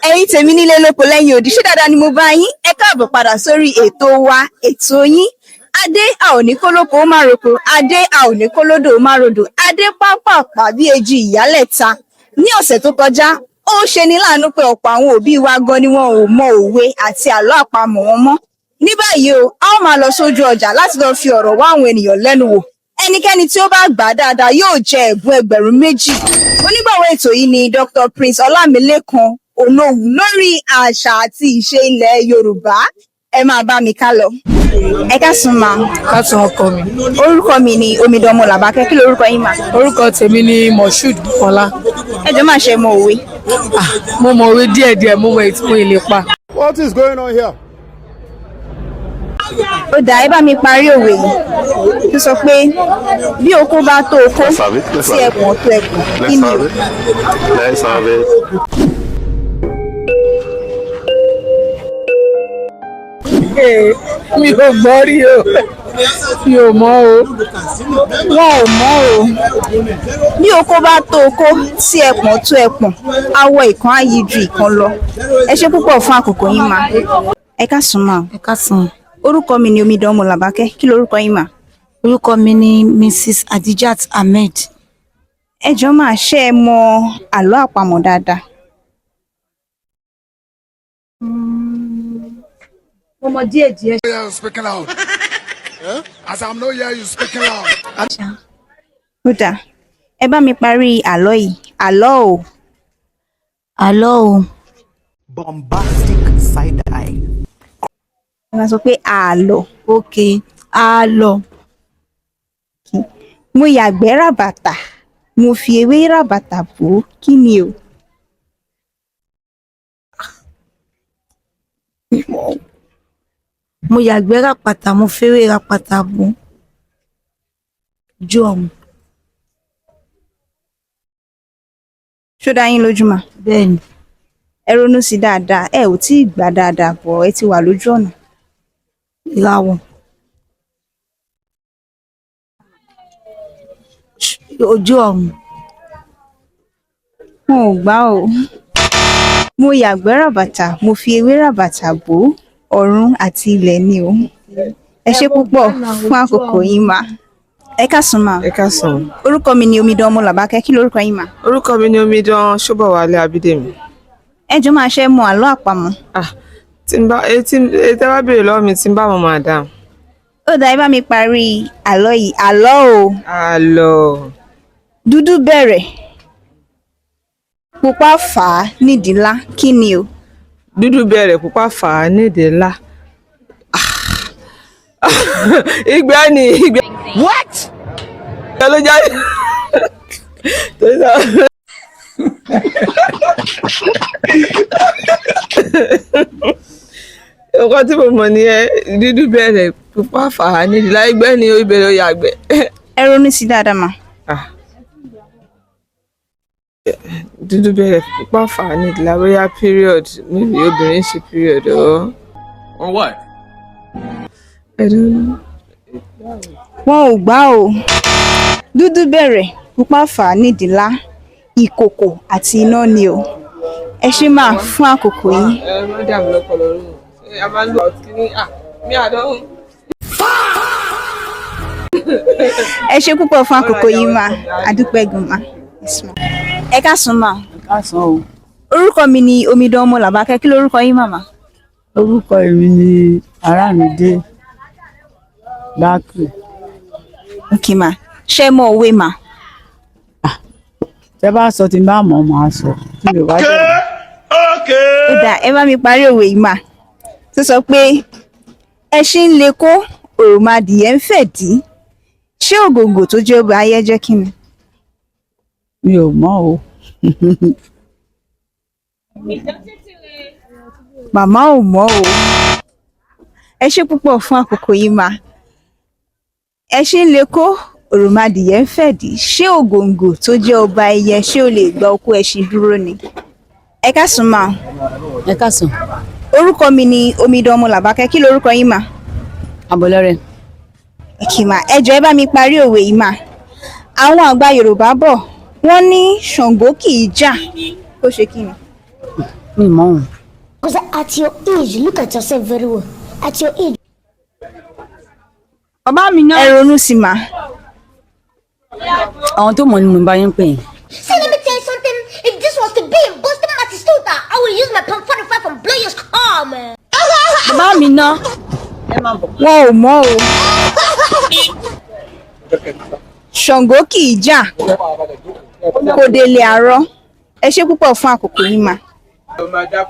Ẹ̀yin tèmi nílé lóko lẹ́yìn odi, ṣé dáadáa ni mo bá yín? Ẹ káàbọ̀ padà sórí ètò wa, ètò yín. Adé a ò ní kólóko ó má roko, adé a ò ní kólódò ó má rodò, adé pápápá bí èjì ìyálẹ̀ta. Ní ọ̀sẹ̀ tó kọjá, ó ṣe ni láàánú pé ọ̀pọ̀ àwọn òbí wa gan ni wọn ò mọ òwe àti àlọ́ àpamọ̀ wọn mọ́. Ní báyìí o, a ó máa lọ sójú ọjà láti lọ fi ọ̀rọ̀ wá àwọn ènìyàn lẹ́nu wò. Ẹnikẹ́ni tí ó bá gbà á dáadáa yóò jẹ ẹ̀bùn ẹgbẹ̀rún méjì. Onígbọ̀wọ́ ètò yìí ni Dr. Prince Ọlámilékan Olówu lórí àṣà àti ìṣe ilẹ̀ Yorùbá. Ẹ máa bá mi ká lọ. Ẹ káàsán ma. Káàsán ọkọ mi. Orúkọ mi ni Omidan Làbákẹ́. Kí lorúkọ yín mà? Orúkọ tèmi ni Moshood Bukola. Ẹ jọ̀ọ́ máa ṣe mọ òwe. Mo mọ òwe díẹ̀díẹ̀, mo mọ èyí tí mo lè pa. What is going on here? Ó dà, ẹ bá mi parí òwe yìí. Tó sọ pé bí oko bá tó oko, tí ẹkùn tó ẹkùn, kí ni o? Let's have it. Mi ò gbọ́ rí o. Mi ò mọ̀ o. Wọn ò mọ̀ o. Bí oko bá tó oko, tí ẹkùn tó ẹkùn, awọ ìkan á yí ju ìkan lọ. Ẹ ṣé púpọ̀ fún àkókò yín mà. Ẹ káàsán mà. Ẹ káàsán. Orúkọ mi ni Omidan Làbákẹ́. Kí lorúkọ yín mà? Orúkọ mi ni Mrs. Adijat Ahmed. Ẹ jọ̀ọ́ máa ṣe ẹ mọ àlọ́ àpamọ̀ dáadáa. Mo mọ díẹ̀díẹ̀. You speaking loud. As I'm not here, you speaking loud. Ó dà, ẹ bá mi parí àlọ́ yìí. Àlọ́ o. Àlọ́ o. Bombastic side eye. Ẹ máa sọ pé àlọ́. Okay. Àlọ́. Mo yàgbẹ́ ràbàtà, mo fi ewé ràbàtà bò ó. Kí ni o? Mo yàgbẹ́ ràpàtà, mo fẹ́rẹ̀ ràpàtà bò. Jọ̀ọ́. Ṣó dá yín lójú mà? Bẹ́ẹ̀ni. Ẹ ronú sí dáadáa, ẹ ò tí ì gbà dáadáa bọ̀, ẹ ti wà lójú ọ̀nà. Ìràwọ̀. Ojú ọ̀run. Wọn ò gbà o. Mo yàgbẹ́ ràbàtà, mo fi ewé ràbàtà bò ó. Ọ̀run àti ilẹ̀ ni o. Ẹ ṣé púpọ̀ fún àkókò yín mà. Ẹ káàsán mà. Ẹ káàsán. Orúkọ mi ni Omidan Làbákẹ́. Kí lorúkọ yín mà? Orúkọ mi ni Omidan Ṣóbọ̀wálé Abídèmí. Ẹ jọ̀ọ́ máa ṣe mọ àlọ́ àpamọ̀. Tí n bá bá béèrè lọ́wọ́ mi tí n bá mọ̀ máa dáhùn. Ó dà, ẹ bá mi parí àlọ́ yìí. Àlọ́ o. Àlọ́. Dúdú bẹ̀rẹ̀, pupa fà á nídìí ńlá. Kí ni o? Dúdú bẹ̀rẹ̀ pupa fà á nídìí ńlá. Ìgbẹ́ ni ìgbẹ́. What? Ìgbẹ́ ló jáde. Nǹkan tí mo mọ̀ nìyẹn, dúdú bẹ̀rẹ̀ pupa fà á nídìí ńlá. Ìgbẹ́ ni ó ìbẹ̀rẹ̀ ó yàgbẹ́. Ẹ ronú sí dáadáa mà. Dúdú bẹ̀rẹ̀ pupa fà á nídìí ńlá. Bóyá period, maybe obìnrin ṣe period Or what? I don't know. Wọn ò gbà o. Dúdú bẹ̀rẹ̀, pupa fà á nídìí ńlá. Ìkòkò àti iná ni o. Ẹ ṣé mà fún àkókò yín. Madam lọ́pọ̀lọ́ rú. A máa ń lo ọtí ní mi àdánwò. Ẹ ṣé púpọ̀ fún àkókò yín mà. Adúpẹ́ gan mà. Ẹ káàsán mà. Káàsán o. Orúkọ mi ni Omidan Làbákẹ́. Kí lorúkọ yín màmá? Orúkọ èmi ni Arámidé Bákìrì. Okay mà. Ṣé mọ òwe mà? Tẹ́ bá sọ tí n bá mọ̀ máa sọ. Tí mi ò bá jẹ́. Ó dà, ẹ bá mi parí òwe yìí mà. Tó sọ pé ẹṣin ń le kó, òròmọdìyẹ ń fẹ̀dí. Ṣé ògòǹgò tó jẹ́ ọba ayé jẹ́ kí ni? Mi ò mọ̀ o. Màmá ò mọ̀ o. Ẹ ṣé púpọ̀ fún àkókò yìí mà. Ẹṣin ń le kó, òròmọdìyẹ ń fẹ̀dí. Ṣé ògòǹgò tó jẹ́ ọba ẹyẹ ṣé ó lè gba okó ẹṣin dúró ni? Ẹ káàsán mà. Ẹ káàsán. Orúkọ mi ni Omidan Làbákẹ́. Kí lorúkọ yín mà? Abọ́lọ́rẹ́. Okay mà. Ẹ jọ̀ọ́ ẹ bá mi parí òwe yìí mà. Àwọn àgbà Yorùbá bọ̀, wọ́n ní Ṣàngó kì í jà. Ó ṣe kí ni? Mi mọ̀. Because at your age, look at yourself very well. At your age. Bàbá mi náà. Ẹ ronú sí ma. Àwọn tó mọ̀ ni mo bá yín pè. See, let me tell you something. If this was to be in Boston, Massachusetts, I would use my pump 45 and blow your car, man. Bàbá mi náà. Wọn ò mọ̀ o. Ṣàngó kì í jà. Kò délé àárọ̀. Ẹ ṣé púpọ̀ fún àkókò yín ma.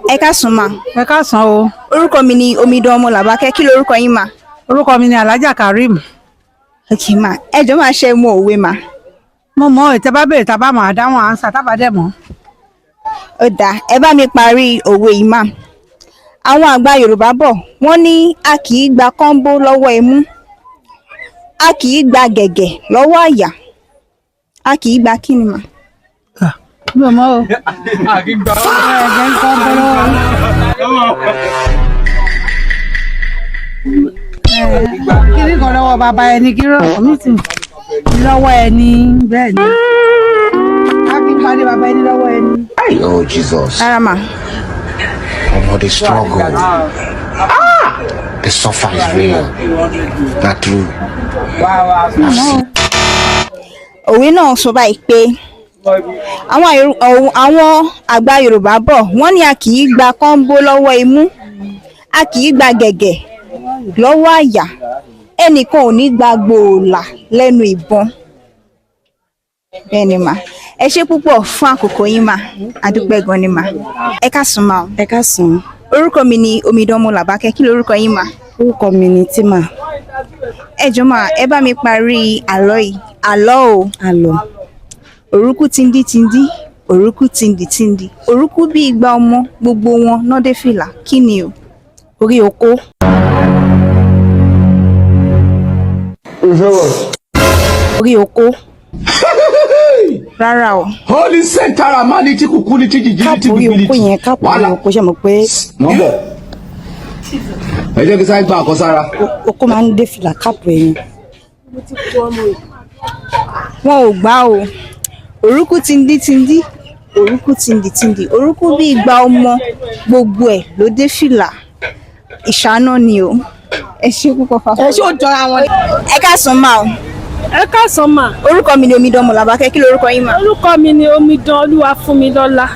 Ẹ káàsán ma. Ẹ káàsán o. Orúkọ mi ni Omidan ọmọ Làbákẹ́. Kí lorúkọ yín ma? Orúkọ mi ni Alhaja Karim. Okay ma. Ẹ jọ̀ọ́ máa ṣe mọ òwe ma. Mo mọ̀ ìtẹ́ bá béèrè tá bá máa dáhùn àǹsà tá bá dẹ̀ mọ̀. Ó dáa, ẹ bá mi parí òwe yìí ma. Àwọn àgbà Yorùbá bọ̀, wọ́n ní a kì í gba kọ́ńbó lọ́wọ́ imú. A kì í gba gẹ̀gẹ̀ lọ́wọ́ àyà. A kì í gba kíni ma? Mi ò mọ̀ o. Ẹ̀jẹ̀ ń kọ́ bọ́lọ́. Kíní kan lọ́wọ́ bàbá ẹni kíró mi tì lọ́wọ́ ẹni bẹ́ẹ̀ ni. A kì í parí bàbá ẹni lọ́wọ́ ẹni. Oh Jesus. Rárá ma. The struggle. The suffer is real. Not true. Òwe náà sọ báyìí pé àwọn àgbà Yorùbá bọ̀, wọ́n ní a kì í gba kọ́ńbó lọ́wọ́ imú. A kì í gba gẹ̀gẹ̀ lọ́wọ́ àyà. Ẹnìkan ò ní gba gbòòlà lẹ́nu ìbọn. Bẹ́ẹ̀ ni ma. Ẹ ṣé púpọ̀ fún àkókò yín ma. A dúpẹ́ gan ni ma. Ẹ káàsán ma. Ẹ káàsán. Orúkọ mi ni Omidan ọmọ Làbákẹ́. Kí lorúkọ yín ma? Orúkọ mi ni Tímà. Ẹ jọ̀ọ́ ma, ẹ bá mi parí àlọ́ yìí. Àlọ́ o. Àlọ́. Òrúkú tindí, òrúkú tindì. Òrúkú bí igba ọmọ, gbogbo wọn náà dé fìlà. Kí ni o? Orí oko. Orí oko. Rárá o. Holy center amani ti kuku ni ti jiji ti Orí bibili. oko yẹn káàpù orí oko ṣe mọ̀ pé Mo ń bọ̀. Ẹ jẹ́ kí sáré gba àkọ́ sára. oko máa ń dé fìlà káàpù ẹ̀yìn. Wọn ò gbà o. Òrúkú tindí, òrúkú tindì. Òrúkú bí igba ọmọ, gbogbo ẹ̀ ló dé fìlà. Ìṣáná ni o. Ẹ ṣé púpọ̀ fàfọ́. Ẹ ṣé ó jọra wọn. Ẹ káàsán ma o. Ẹ káàsán mà. Orúkọ mi ni Omidan ọmọ Làbákẹ́. Kí lorúkọ yín ma? Orúkọ mi ni Omidan Olúwafúnmilọ́lá.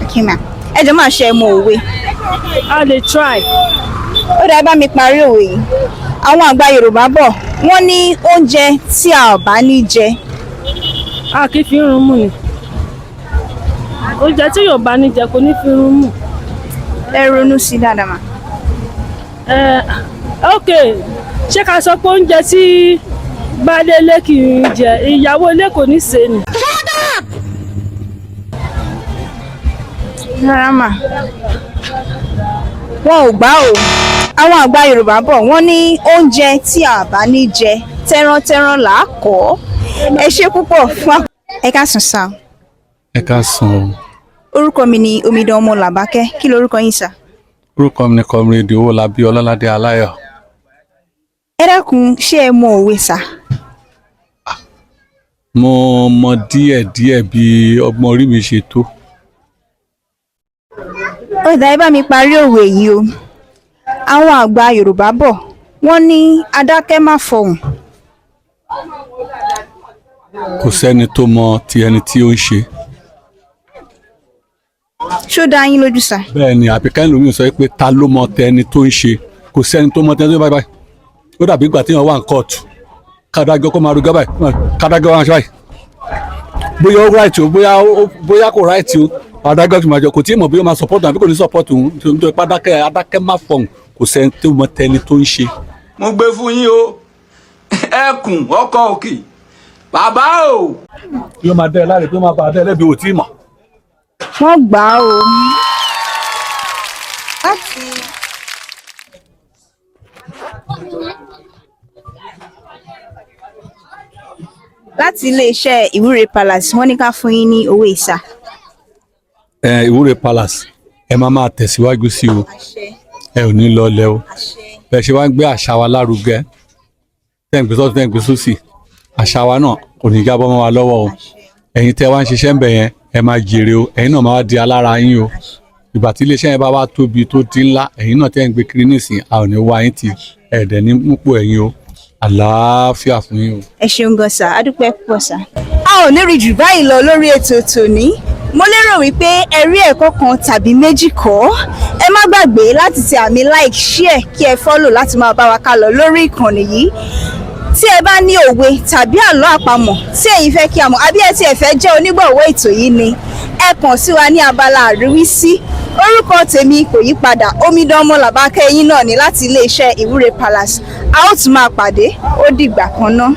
Okay ma. Ẹ jọ̀ọ́ máa ṣe mọ òwe. A lè try. Ó dáa, bá mi parí òwe yìí. Àwọn àgbà Yorùbá bọ̀, wọ́n ní oúnjẹ tí a ò bá ní jẹ. A kì í fi irun mú ni. Oúnjẹ tí Yorùbá ní jẹ kò ní fi irun mú. Ẹ ronú sí dáadáa ma. Ok, ṣé ká sọ pé oúnjẹ tí baálé ilé kì í jẹ, ìyàwó ilé kò ní ṣe ni. Rárá mà. Wọn ò gbà o. Àwọn àgbà Yorùbá bọ̀, wọ́n ní oúnjẹ tí a bá ní jẹ, tẹrantẹran là á kọ́. Ẹ ṣé púpọ̀ fún ẹ káàsán sá. Ẹ káàsán. Orúkọ mi ni Omidan ọmọ Làbákẹ́. Kí lorúkọ yín sá? Orúkọ mi ni Comrade Owólabí Ọlọ́ládé Aláyọ̀. Ẹ dákun, ṣé ẹ mọ òwe sá? Mo mọ díẹ̀díẹ̀ bí ọgbọ́n orí mi ṣe tó. Ó dáa, ẹ bá mi parí òwe yìí o. Àwọn àgbà Yorùbá bọ̀, wọ́n ní adákẹ́ má fọhùn. Kò sẹ́ni tó mọ ti ẹni tí ó ń ṣe. Ṣó dá yín lójú sá? Bẹ́ẹ̀ ni àbíká ẹlòmíràn sọ pé ta ló mọ tẹni tó ń ṣe. Kò sẹ́ni tó mọ tẹni tó ń báyìí. Ó dàbí ìgbà tí wọ́n wà ní kóòtù. Kádájọ́ kó máa rúgọ́ báyìí. Kádájọ́ wá ń ṣe báyìí. Bóyá ó ráìtì o, bóyá kò ráìtì o. Adájọ́ ti máa jọ kò tí ì mọ̀ bí ó máa support àbí kò ní support òun. Nítorí pé adákẹ́ má fọhùn. Kò sẹ́ni tó mọ tẹni tó ń ṣe. Mo gbé fún yín o. Ẹkùn ọkọ òkè. Bàbá o. Yóò máa dẹ́ ẹ láre pé ó máa bá a dẹ́ ẹ lẹ́bi ò tí ì mọ̀. Wọ́n gbà á o. Láti iléeṣẹ́ Ìwúre Palace, wọ́n ní ká fún yín ní owó ìsà. Ìwúre Palace ẹ máa tẹ̀síwájú sí o. Ẹ ò ní lọlẹ̀ o. Bẹ́ẹ̀ ṣe wá ń gbé àṣà wa lárugẹ. Tẹ́ǹgbé sọ́tún tẹ́ǹgbé sósì. Àṣà wa náà kò ní jábọ́ mọ́ wa lọ́wọ́ o. Ẹ̀yin tẹ́ wá ń ṣiṣẹ́ ń bẹ̀ yẹn ẹ máa jèrè o. Ẹ̀yin náà máa wá di alára yín o. ìgbà tí iléeṣẹ́ yẹn bá wá tóbi tó ti ńlá ẹ̀yin náà tẹ́ ń gbé kiri nísìnyí a ò ní wá yín ti ẹ̀ẹ́dẹ̀ ní múpò ẹ̀yin o àlàáfíà fún yín o. ẹ ṣeun gan sà á dúpẹ́ púpọ̀ sà. a ò ní rí jù báyìí lọ lórí ètò tòní mo lérò wípé ẹ rí ẹ̀kọ́ kan tàbí méjì kọ́ ẹ má gbàgbé láti tẹ àmì like share kí ẹ follow láti máa bá wa ká lọ lórí ìkànnì yìí tí ẹ bá ní òwe tàbí àlọ́ àpamọ̀ tí ẹ̀yin fẹ́ kí a mọ̀ àbí ẹ tí ẹ fẹ́ jẹ́ onígbọ̀wọ́ ètò yìí ni ẹ kàn sí wa ní abala àríwísí orúkọ tèmi kò yí padà Omidan Ọmọ Làbákẹ́ yín náà ní láti iléeṣẹ́ Ìwúre Palace a ó tún máa pàdé ó dìgbà kan náà.